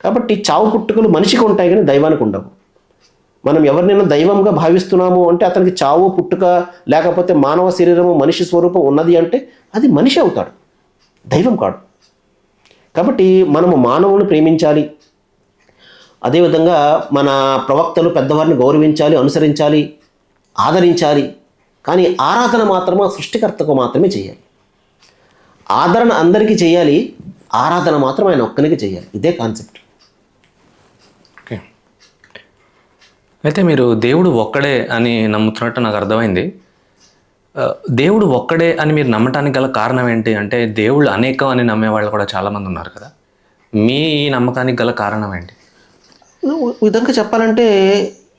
కాబట్టి చావు పుట్టుకలు మనిషికి ఉంటాయి కానీ దైవానికి ఉండవు. మనం ఎవరినైనా దైవంగా భావిస్తున్నాము అంటే అతనికి చావు పుట్టుక లేకపోతే మానవ శరీరము మనిషి స్వరూపం ఉన్నది అంటే అది మనిషి అవుతాడు, దైవం కాడు. కాబట్టి మనము మానవుని ప్రేమించాలి, అదేవిధంగా మన ప్రవక్తలు పెద్దవారిని గౌరవించాలి, అనుసరించాలి, ఆదరించాలి. కానీ ఆరాధన మాత్రమే సృష్టికర్తకు మాత్రమే చేయాలి. ఆదరణ అందరికీ చేయాలి, ఆరాధన మాత్రం ఆయన ఒక్కరికి చేయాలి. ఇదే కాన్సెప్ట్. ఓకే, అయితే మీరు దేవుడు ఒక్కడే అని నమ్ముతున్నట్టు నాకు అర్థమైంది. దేవుడు ఒక్కడే అని మీరు నమ్మటానికి గల కారణం ఏంటి? అంటే దేవుళ్ళు అనేకం అని నమ్మేవాళ్ళు కూడా చాలామంది ఉన్నారు కదా, మీ నమ్మకానికి గల కారణం ఏంటి? విధంగా చెప్పాలంటే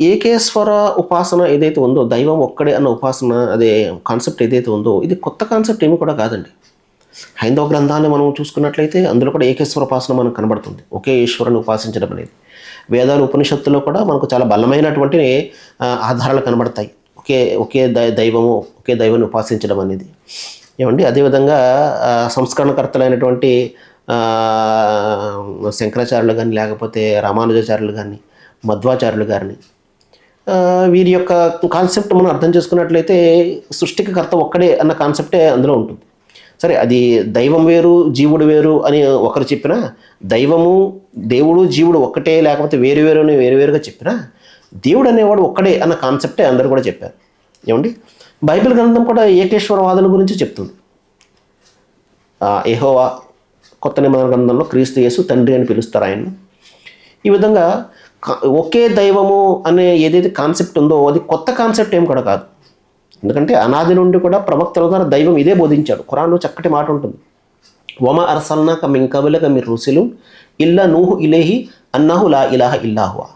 ఏకేశ్వర ఉపాసన ఏదైతే ఉందో, దైవం ఒక్కడే అన్న ఉపాసన, అదే కాన్సెప్ట్ ఏదైతే ఉందో, ఇది కొత్త కాన్సెప్ట్ ఏమి కూడా కాదండి. హైందవ గ్రంథాన్ని మనం చూసుకున్నట్లయితే అందులో కూడా ఏకేశ్వర ఉపాసన మనకు కనబడుతుంది. ఒకే ఈశ్వరుని ఉపాసించడం అనేది వేదాలు, ఉపనిషత్తుల్లో కూడా మనకు చాలా బలమైనటువంటి ఆధారాలు కనబడతాయి. ఒకే దైవము, ఒకే దైవాన్ని ఉపాసించడం అనేది. ఏమండి, అదేవిధంగా సంస్కరణకర్తలైనటువంటి శంకరాచార్యులు కానీ, లేకపోతే రామానుజాచార్యులు కానీ, మధ్వాచార్యులు గారిని, వీరి యొక్క కాన్సెప్ట్ మనం అర్థం చేసుకున్నట్లయితే సృష్టికి కర్త ఒక్కడే అన్న కాన్సెప్టే అందులో ఉంటుంది. సరే, అది దైవం వేరు, జీవుడు వేరు అని ఒకరు చెప్పినా, దైవము, దేవుడు, జీవుడు ఒక్కటే లేకపోతే వేరు అని వేరువేరుగా చెప్పినా, దేవుడు అనేవాడు ఒక్కడే అన్న కాన్సెప్టే అందరూ కూడా చెప్పారు. ఏమండి, బైబిల్ గ్రంథం కూడా ఏకేశ్వరవాదుల గురించి చెప్తుంది. యెహోవా కొత్త నిబంధన గ్రంథంలో క్రీస్తు యేసు తండ్రి అని పిలుస్తారు ఆయన్ను. ఈ విధంగా ఒకే దైవము అనే ఏదైతే కాన్సెప్ట్ ఉందో అది కొత్త కాన్సెప్ట్ ఏం కూడా కాదు. ఎందుకంటే అనాది నుండి కూడా ప్రవక్తల ద్వారా దైవం ఇదే బోధించాడు. ఖురాన్లో చక్కటి మాట ఉంటుంది, వమ అర్సల్నాక మిన్ కబలక మిర్ రుసులు ఇల్లా నూహు ఇలేహి అన్నాహు లా ఇలాహ ఇల్లాహువా.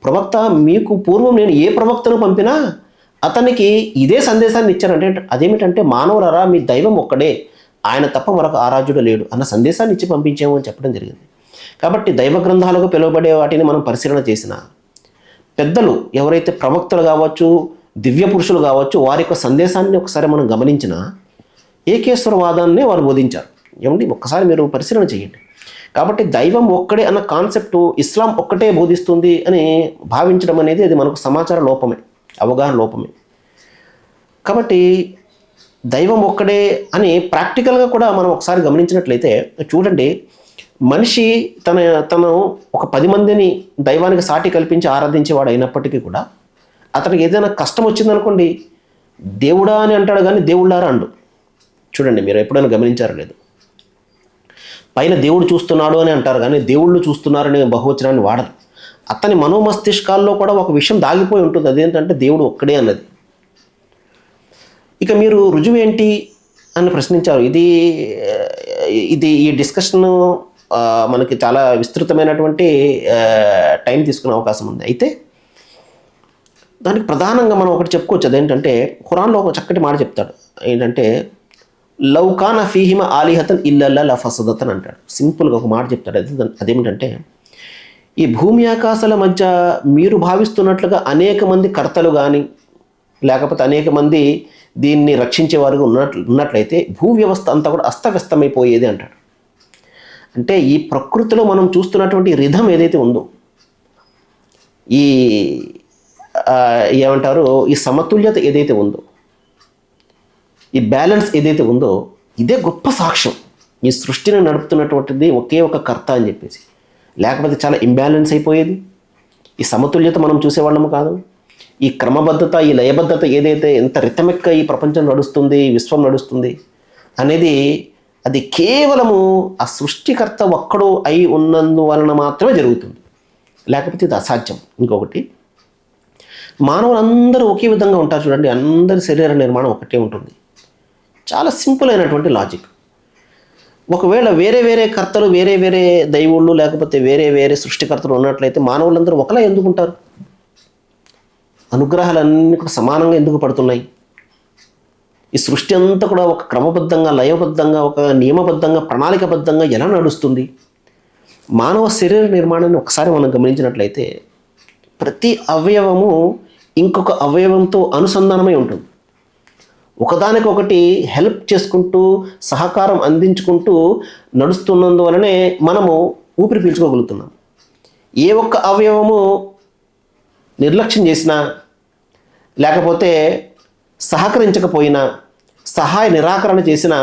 ప్రవక్త, మీకు పూర్వం నేను ఏ ప్రవక్తను పంపినా అతనికి ఇదే సందేశాన్ని ఇచ్చానంటే, అదేమిటంటే మానవులరా మీ దైవం ఒక్కడే, ఆయన తప్ప మరొక ఆరాధ్యుడు లేడు అన్న సందేశాన్ని ఇచ్చి పంపించాము అని చెప్పడం జరిగింది. కాబట్టి దైవ గ్రంథాలకు పిలువబడే వాటిని మనం పరిశీలన చేసిన పెద్దలు ఎవరైతే ప్రవక్తలు కావచ్చు, దివ్య పురుషులు కావచ్చు, వారి యొక్క సందేశాన్ని ఒకసారి మనం గమనించిన ఏకేశ్వరవాదాన్ని వారు బోధించారు. ఏమండి, ఒక్కసారి మీరు పరిశీలన చేయండి. కాబట్టి దైవం ఒక్కడే అన్న కాన్సెప్టు ఇస్లాం ఒక్కటే బోధిస్తుంది అని భావించడం అనేది అది మనకు సమాచార లోపమే, అవగాహన లోపమే. కాబట్టి దైవం ఒక్కడే అని ప్రాక్టికల్గా కూడా మనం ఒకసారి గమనించినట్లయితే చూడండి, మనిషి తను ఒక 10 మందిని దైవానికి సాటి కల్పించి ఆరాధించేవాడు అయినప్పటికీ కూడా అతనికి ఏదైనా కష్టం వచ్చిందనుకోండి, దేవుడా అని అంటాడు కానీ దేవుళ్ళారా అండు. చూడండి, మీరు ఎప్పుడైనా గమనించారో లేదు. పైన దేవుడు చూస్తున్నాడు అని అంటారు కానీ దేవుళ్ళు చూస్తున్నారనే బహువచనాన్ని వాడరు. అతని మనోమస్తిష్కాల్లో కూడా ఒక విషయం దాగిపోయి ఉంటుంది, అదేంటంటే దేవుడు ఒక్కడే అన్నది. ఇక మీరు రుజువు ఏంటి అని ప్రశ్నించారు. ఇది ఈ డిస్కషన్ మనకి చాలా విస్తృతమైనటువంటి టైం తీసుకునే అవకాశం ఉంది. అయితే దానికి ప్రధానంగా మనం ఒకటి చెప్పుకోవచ్చు, అదేంటంటే ఖురాన్లో ఒక చక్కటి మాట చెప్తాడు. ఏంటంటే లౌకాన ఫీహిమ ఆలిహతన్ ఇల్లల్లా లఫసదతన్ అంటాడు. సింపుల్గా ఒక మాట చెప్తాడు. అదేమిటంటే ఈ భూమి ఆకాశాల మధ్య మీరు భావిస్తున్నట్లుగా అనేక మంది కర్తలు కానీ లేకపోతే అనేక మంది దీన్ని రక్షించేవారు ఉన్నట్లయితే భూ వ్యవస్థ అంతా కూడా అస్తవ్యస్తమైపోయేది అంటాడు. అంటే ఈ ప్రకృతిలో మనం చూస్తున్నటువంటి రిధం ఏదైతే ఉందో, ఈ ఏమంటారు, ఈ సమతుల్యత ఏదైతే ఉందో, ఈ బ్యాలెన్స్ ఏదైతే ఉందో, ఇదే గొప్ప సాక్ష్యం. ఈ సృష్టిని నడుపుతున్నటువంటిది ఒకే ఒక కర్త అని చెప్పేసి. లేకపోతే చాలా ఇంబ్యాలెన్స్ అయిపోయేది. ఈ సమతుల్యత మనం చూసేవాళ్ళము కాదు. ఈ క్రమబద్ధత, ఈ లయబద్ధత ఏదైతే ఎంత రిథమిక్గా ఈ ప్రపంచం నడుస్తుంది, ఈ విశ్వం నడుస్తుంది అనేది, అది కేవలము ఆ సృష్టికర్త ఒక్కడు అయి ఉన్నందువలన మాత్రమే జరుగుతుంది. లేకపోతే ఇది అసాధ్యం. ఇంకొకటి, మానవులందరూ ఒకే విధంగా ఉంటారు చూడండి. అందరి శరీర నిర్మాణం ఒకటే ఉంటుంది. చాలా సింపుల్ అయినటువంటి లాజిక్. ఒకవేళ వేరే వేరే కర్తలు, వేరే వేరే దైవుళ్ళు, లేకపోతే వేరే వేరే సృష్టికర్తలు ఉన్నట్లయితే మానవులందరూ ఒకలా ఎందుకు ఉంటారు? అనుగ్రహాలన్నీ కూడా సమానంగా ఎందుకు పడుతున్నాయి? ఈ సృష్టి అంతా కూడా ఒక క్రమబద్ధంగా, లయబద్ధంగా, ఒక నియమబద్ధంగా, ప్రణాళికబద్ధంగా ఎలా నడుస్తుంది? మానవ శరీర నిర్మాణాన్ని ఒకసారి మనం గమనించినట్లయితే ప్రతి అవయవము ఇంకొక అవయవంతో అనుసంధానమై ఉంటుంది. ఒకదానికొకటి హెల్ప్ చేసుకుంటూ, సహకారం అందించుకుంటూ నడుస్తున్నందువలనే మనము ఊపిరి పీల్చుకోగలుగుతున్నాం. ఏ ఒక్క అవయవము నిర్లక్ష్యం చేసినా, లేకపోతే సహకరించకపోయినా, సహాయ నిరాకరణ చేసినా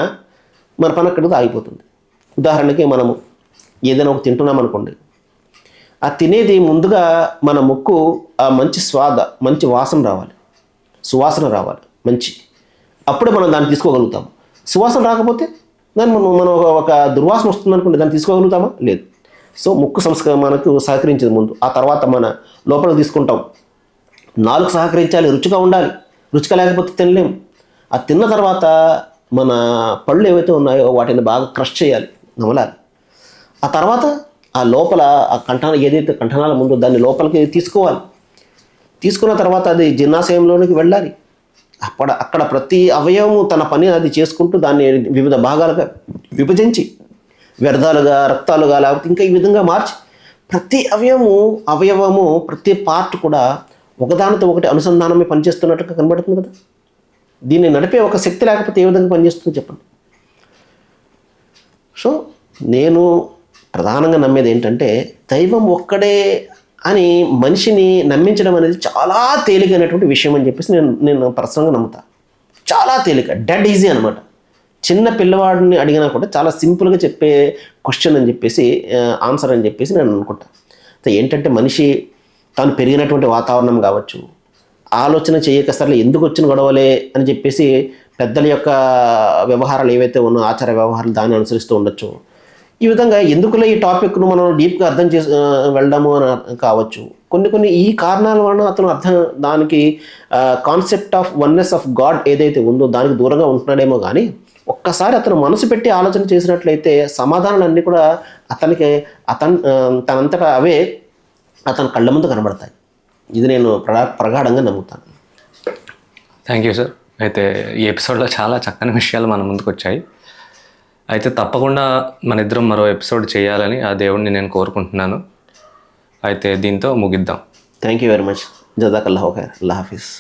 మన పని అక్కడికి ఆగిపోతుంది. ఉదాహరణకి మనము ఏదైనా ఒక తింటున్నాం అనుకోండి, ఆ తినేది ముందుగా మన ముక్కు ఆ మంచి వాసన రావాలి, సువాసన రావాలి మంచి, అప్పుడే మనం దాన్ని తీసుకోగలుగుతాము. సువాసన రాకపోతే దాన్ని మనం ఒక దుర్వాసన వస్తుంది అనుకోండి, దాన్ని తీసుకోగలుగుతామా? లేదు. సో ముక్కు మనకు సహకరించేది ముందు, ఆ తర్వాత మన లోపలికి తీసుకుంటాం. నాలుగు సహకరించాలి, రుచిగా ఉండాలి. రుచిగా లేకపోతే తినలేము. ఆ తిన్న తర్వాత మన పళ్ళు ఏవైతే ఉన్నాయో వాటిని బాగా క్రష్ చేయాలి, నమలాలి. ఆ తర్వాత ఆ లోపల ఆ ఏదైతే కంఠనాల ముందు దాన్ని లోపలికి తీసుకోవాలి. తీసుకున్న తర్వాత అది జీర్ణాశయంలోనికి వెళ్ళాలి. అక్కడ ప్రతి అవయవము తన పని అది చేసుకుంటూ దాన్ని వివిధ భాగాలుగా విభజించి, వ్యర్థాలుగా, రక్తాలుగా, లేకపోతే ఇంకా ఈ విధంగా మార్చి ప్రతి అవయవము ప్రతి పార్ట్ కూడా ఒకదానితో ఒకటి అనుసంధానమే పనిచేస్తున్నట్టుగా కనబడుతుంది కదా. దీన్ని నడిపే ఒక శక్తి లేకపోతే ఏ విధంగా పనిచేస్తుందో చెప్పండి. సో నేను ప్రధానంగా నమ్మేది ఏంటంటే దైవం ఒక్కడే అని మనిషిని నమ్మించడం అనేది చాలా తేలికైనటువంటి విషయం అని చెప్పేసి నేను పర్సనల్గా నమ్ముతాను. చాలా తేలిక, డెడ్ ఈజీ అనమాట. చిన్న పిల్లవాడిని అడిగినా కూడా చాలా సింపుల్గా చెప్పే క్వశ్చన్ అని చెప్పేసి, ఆన్సర్ అని చెప్పేసి నేను అనుకుంటాను. ఏంటంటే మనిషి తాను పెరిగినటువంటి వాతావరణం కావచ్చు, ఆలోచన చేయక సర్లే ఎందుకు వచ్చిన గొడవలే అని చెప్పేసి పెద్దల యొక్క వ్యవహారాలు ఏవైతే ఉన్నాయో, ఆచార వ్యవహారాలు దాన్ని అనుసరిస్తూ ఉండొచ్చు. ఈ విధంగా ఎందుకులే ఈ టాపిక్ను మనం డీప్గా అర్థం చేసి వెళ్ళడము అని కావచ్చు. కొన్ని ఈ కారణాల వలన అతను దానికి concept of oneness of God ఏదైతే ఉందో దానికి దూరంగా ఉంటున్నాడేమో. కానీ ఒక్కసారి అతను మనసు పెట్టి ఆలోచన చేసినట్లయితే సమాధానాలన్నీ కూడా తనంతటా అవే అతని కళ్ళ ముందు కనబడతాయి. ఇది నేను ప్రగాఢంగా నమ్ముతాను. Thank you sir. అయితే ఈ ఎపిసోడ్లో చాలా చక్కని విషయాలు మన ముందుకు వచ్చాయి. అయితే తప్పకుండా మన ఇద్దరం మరో ఎపిసోడ్ చేయాలని ఆ దేవుడిని నేను కోరుకుంటున్నాను. అయితే దీంతో ముగిద్దాం. Thank you very much. జజాకల్లాహు ఖైర్. అల్లాహ్ హాఫీజ్.